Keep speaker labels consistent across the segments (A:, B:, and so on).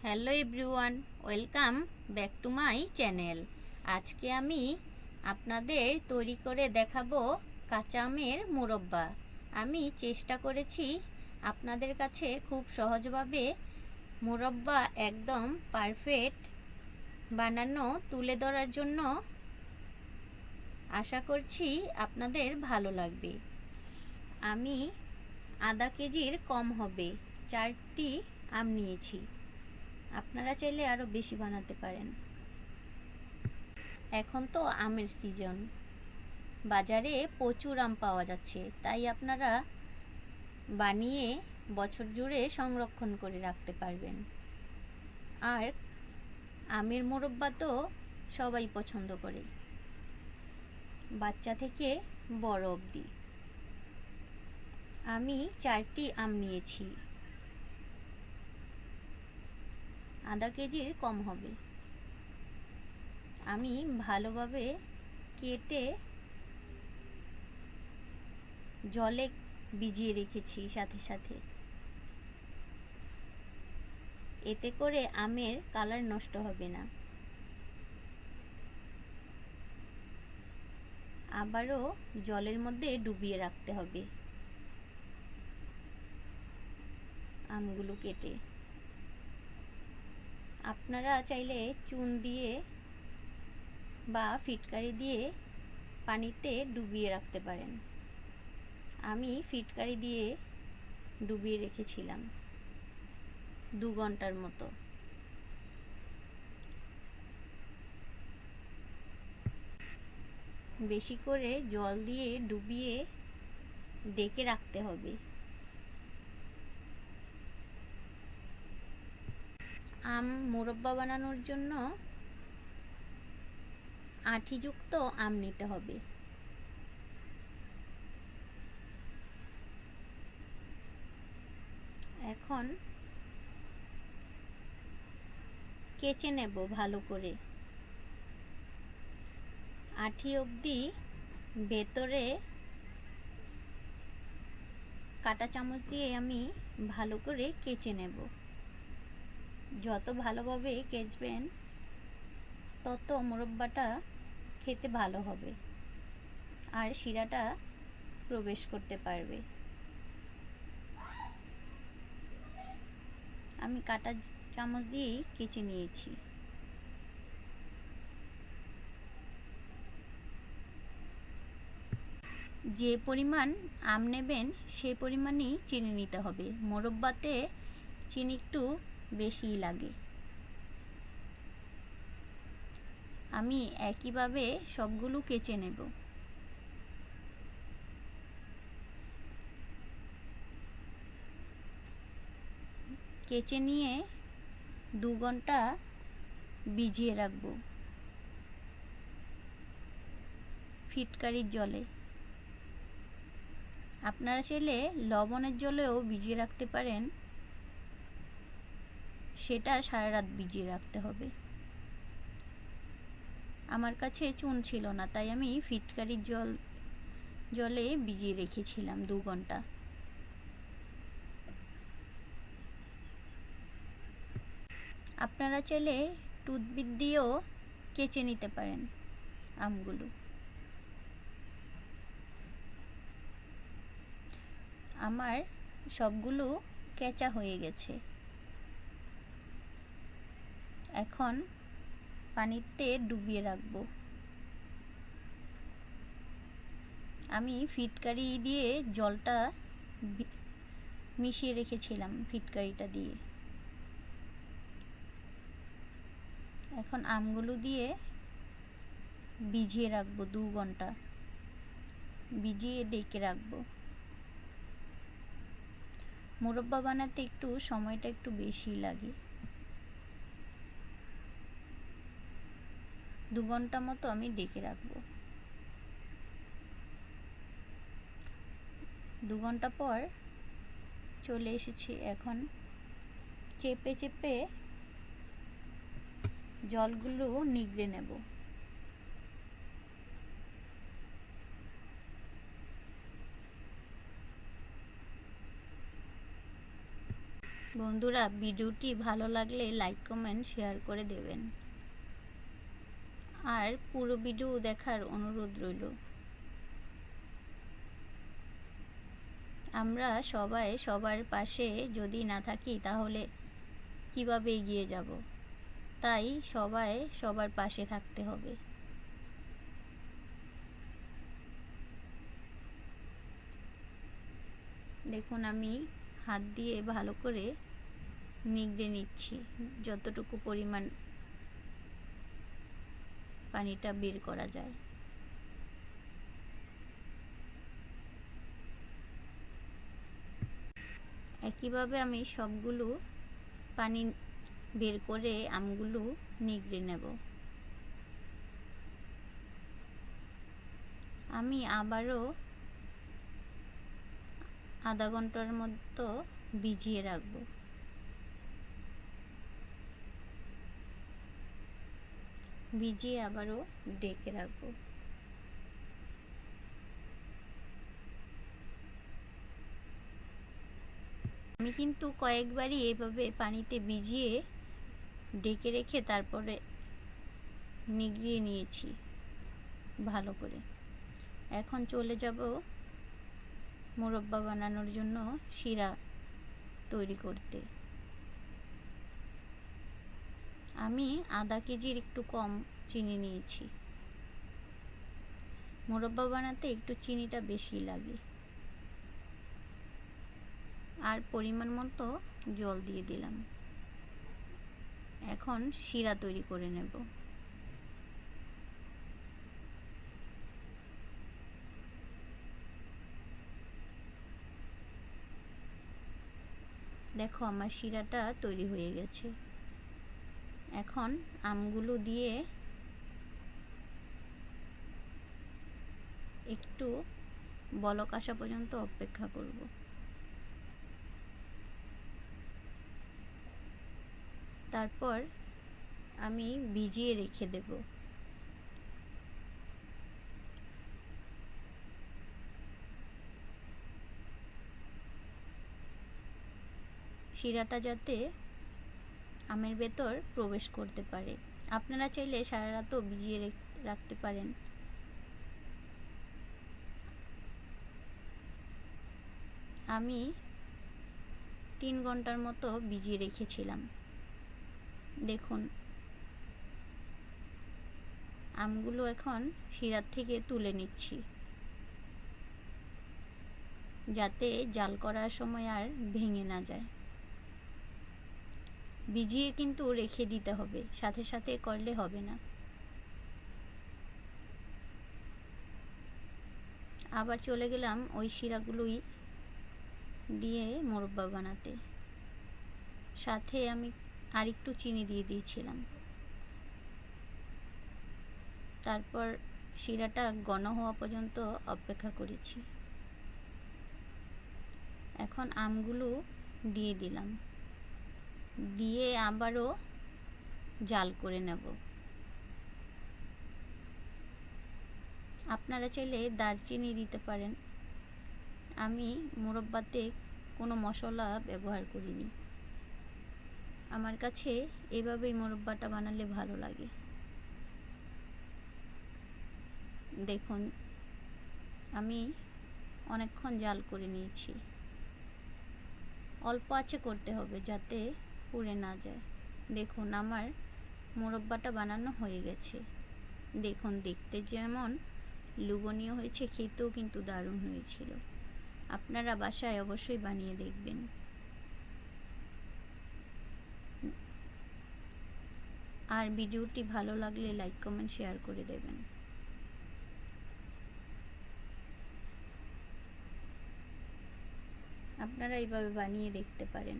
A: Hello everyone, welcome back to my channel. আজকে আমি আপনাদের তৈরি করে দেখাবো কাঁচা আমের মুরব্বা। আমি চেষ্টা করেছি আপনাদের কাছে খুব সহজভাবে মুরব্বা একদম পারফেক্ট বানানো তুলে ধরার জন্য। আশা করছি আপনাদের ভালো লাগবে। আমি আধা কেজির কম হবে 4টি আম নিয়েছি। আপনারা চাইলে আরও বেশি বানাতে পারেন। এখন তো আমের সিজন, বাজারে প্রচুর আম পাওয়া যাচ্ছে, তাই আপনারা বানিয়ে বছর জুড়ে সংরক্ষণ করে রাখতে পারবেন। আর আমের মোরব্বা তো সবাই পছন্দ করে, বাচ্চা থেকে বড় অবধি। আমি 4টি আম নিয়েছি, আধা কেজির কম হবে। আমি ভালোভাবে কেটে জলে ভিজিয়ে রেখেছি সাথে সাথে, এতে করে আমের কালার নষ্ট হবে না। আবারও জলের মধ্যে ডুবিয়ে রাখতে হবে আমগুলো কেটে। আপনারা চাইলে চুন দিয়ে বা ফিটকারি দিয়ে পানিতে ডুবিয়ে রাখতে পারেন। আমি ফিটকারি দিয়ে ডুবিয়ে রেখেছিলাম 2 ঘন্টার মতো। বেশি করে জল দিয়ে ডুবিয়ে ডেকে রাখতে হবে। আম মুরব্বা বানানোর জন্য আঁটিযুক্ত আম নিতে হবে। এখন কেচে নেব ভালো করে, আঁটি অবধি ভেতরে কাঁটা চামচ দিয়ে আমি ভালো করে কেচে নেব। যত ভালোভাবে কেচবেন তত মুরব্বাটা খেতে ভালো হবে আর শিরাটা প্রবেশ করতে পারবে। আমি কাঁটা চামচ দিয়েই কেচে নিয়েছি। যে পরিমাণ আম নেবেন সেই পরিমাণই চিনি নিতে হবে। মুরব্বাতে চিনি একটু বেশিই লাগে। আমি একইভাবে সবগুলো কেচে নেব। কেচে নিয়ে 2 ঘন্টা ভিজিয়ে রাখবো ফিটকারির জলে। আপনারা চাইলে লবণের জলেও ভিজিয়ে রাখতে পারেন, সেটা সারা রাত ভিজিয়ে রাখতে হবে। আমার কাছে চুন ছিল না, তাই আমি ফিটকারির জলে ভিজিয়ে রেখেছিলাম 2 ঘন্টা। আপনারা চাইলে টুথপিক দিয়েও কেচে নিতে পারেন আমগুলো। আমার সবগুলো কেচা হয়ে গেছে। এখন পানিতে ডুবিয়ে রাখবো। আমি ফিটকারি দিয়ে জলটা মিশিয়ে রেখেছিলাম ফিটকারিটা দিয়ে। এখন আমগুলো দিয়ে ভিজিয়ে রাখবো 2 ঘন্টা, ভিজিয়ে ডেকে রাখবো। মুরব্বা বানাতে একটু সময়টা একটু বেশি লাগে। 2 ঘন্টা মতো আমি ডেকে রাখবো। 2 ঘন্টা পর চলে এসেছি। এখন চেপে চেপে জলগুলো নিগড়ে নেব। বন্ধুরা, ভিডিওটি ভালো লাগলে লাইক কমেন্ট শেয়ার করে দেবেন আর পুরো ভিডিও দেখার অনুরোধ রইল। আমরা সবাই সবার পাশে যদি না থাকি তাহলে কিভাবে এগিয়ে যাব? তাই সবাই সবার পাশে থাকতে হবে। দেখুন, আমি হাত দিয়ে ভালো করে নিগড়ে নিচ্ছি যতটুকু পরিমাণ পানিটা বের করা যায়। একইভাবে আমি সবগুলো পানি বের করে আমগুলো নিগড়ে নেব। আমি আবারও আধা ঘন্টার মতো ভিজিয়ে রাখবো। ভিজিয়ে আবারও ডেকে রাখবো। আমি কিন্তু কয়েকবারই এইভাবে পানিতে ভিজিয়ে ডেকে রেখে তারপরে নিগড়িয়ে নিয়েছি ভালো করে। এখন চলে যাব মোরব্বা বানানোর জন্য শিরা তৈরি করতে। আমি আধা কেজির একটু কম চিনি নিয়েছি। মোরব্বা বানাতে একটু চিনিটা বেশি লাগে। আর পরিমাণ মতো জল দিয়ে দিলাম। এখন শিরা তৈরি করে নেব। দেখো, আমার শিরাটা তৈরি হয়ে গেছে। এখন আমগুলো দিয়ে একটু বলক আসা পর্যন্ত অপেক্ষা করব। তারপর আমি ভিজিয়ে রেখে দেব। শিরাটা যাতে আমের ভেতর প্রবেশ করতে পারে। আপনারা চাইলে সারা রাতও ভিজিয়ে রাখতে পারেন। আমি 3 ঘন্টার মতো ভিজিয়ে রেখেছিলাম। দেখুন, আমগুলো এখন শিরার থেকে তুলে নিচ্ছি, যাতে জাল করার সময় আর ভেঙে না যায়। ভিজিয়ে কিন্তু রেখে দিতে হবে, সাথে সাথে করলে হবে না। আবার চলে গেলাম ওই শিরাগুলোই দিয়ে মোরব্বা বানাতে। সাথে আমি আরেকটু চিনি দিয়ে দিয়েছিলাম। তারপর শিরাটা ঘন হওয়া পর্যন্ত অপেক্ষা করেছি। এখন আমগুলো দিয়ে দিলাম, দিয়ে আবারও জাল করে নেব। আপনারা চাইলে দারচিনি দিতে পারেন। আমি মোরব্বাতে কোনো মশলা ব্যবহার করিনি। আমার কাছে এভাবেই মোরব্বাটা বানালে ভালো লাগে। দেখুন, আমি অনেকক্ষণ জাল করে নিয়েছি। অল্প আঁচে করতে হবে যাতে পুড়ে না যায়। দেখুন, আমার মোরব্বাটা বানানো হয়ে গেছে। দেখুন, দেখতে যেমন লোভনীয় হয়েছে, খেতেও কিন্তু দারুণ হয়েছিল। আপনারা বাসায় অবশ্যই বানিয়ে দেখবেন। আর ভিডিওটি ভালো লাগলে লাইক কমেন্ট শেয়ার করে দেবেন। আপনারা এইভাবে বানিয়ে দেখতে পারেন।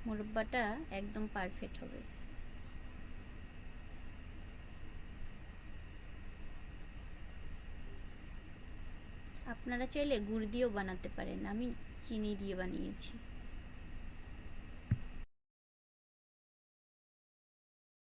A: মোরব্বাটা একদম পারফেক্ট হবে। আপনারা চাইলে গুড় দিয়েও বানাতে পারেন। আমি চিনি দিয়ে বানিয়েছি।